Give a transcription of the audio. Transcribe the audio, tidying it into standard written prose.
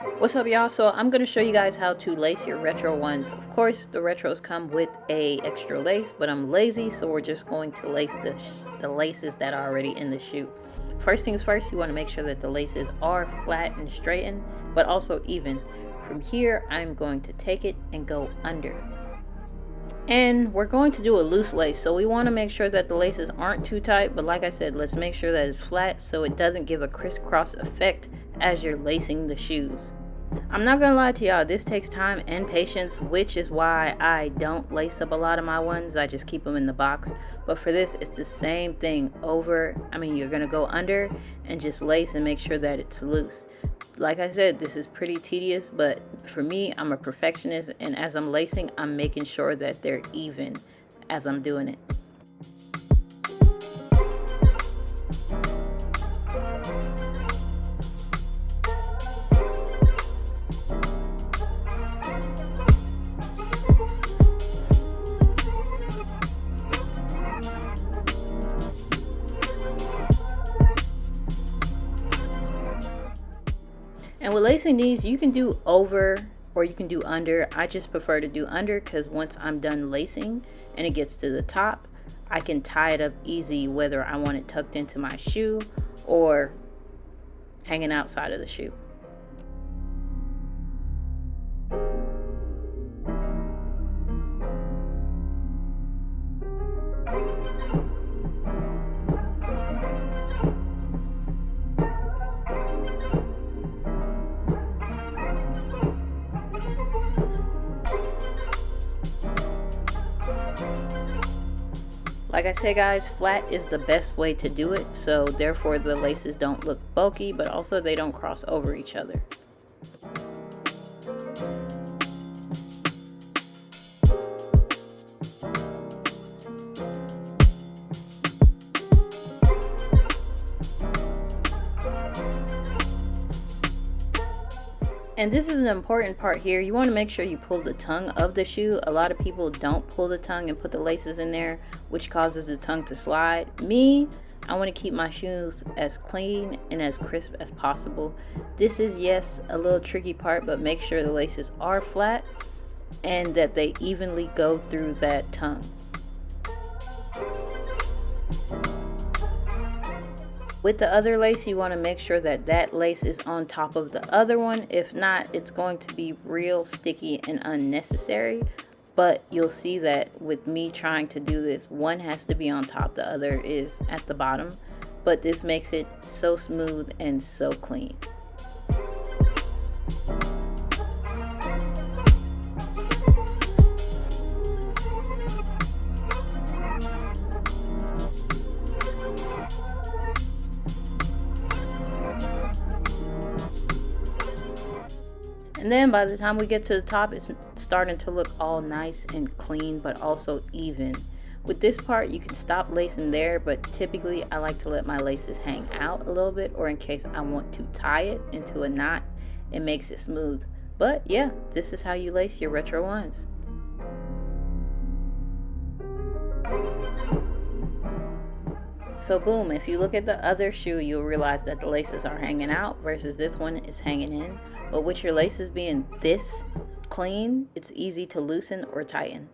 What's up, y'all? So I'm going to show you guys how to lace your retro ones. Of course, the retros come with a extra lace, but I'm lazy, so we're just going to lace the laces that are already in the shoe. First things first, you want to make sure that the laces are flat and straightened, but also even. From here, I'm going to take it and go under. And we're going to do a loose lace, so we want to make sure that the laces aren't too tight, but like I said, let's make sure that it's flat so it doesn't give a crisscross effect as you're lacing the shoes. I'm not gonna lie to y'all, this takes time and patience, which is why I don't lace up a lot of my ones. I just keep them in the box. But for this, it's the same thing you're gonna go under and just lace and make sure that it's loose. Like I said, this is pretty tedious, but for me, I'm a perfectionist, and as I'm lacing, I'm making sure that they're even as I'm doing it. And with lacing these, you can do over or you can do under. I just prefer to do under because once I'm done lacing and it gets to the top, I can tie it up easy, whether I want it tucked into my shoe or hanging outside of the shoe. Like I said, guys, flat is the best way to do it, so therefore the laces don't look bulky, but also they don't cross over each other. And this is an important part here. You want to make sure you pull the tongue of the shoe. A lot of people don't pull the tongue and put the laces in there, which causes the tongue to slide. I want to keep my shoes as clean and as crisp as possible. This is, yes, a little tricky part, but make sure the laces are flat and that they evenly go through that tongue. With the other lace, you want to make sure that that lace is on top of the other one. If not, it's going to be real sticky and unnecessary. But you'll see that with me trying to do this, one has to be on top, the other is at the bottom. But this makes it so smooth and so clean. And then by the time we get to the top, it's starting to look all nice and clean, but also even. With this part, you can stop lacing there, but typically I like to let my laces hang out a little bit, or in case I want to tie it into a knot, it makes it smooth. But yeah, this is how you lace your retro ones. So boom, if you look at the other shoe, you'll realize that the laces are hanging out versus this one is hanging in. But with your laces being this clean, it's easy to loosen or tighten.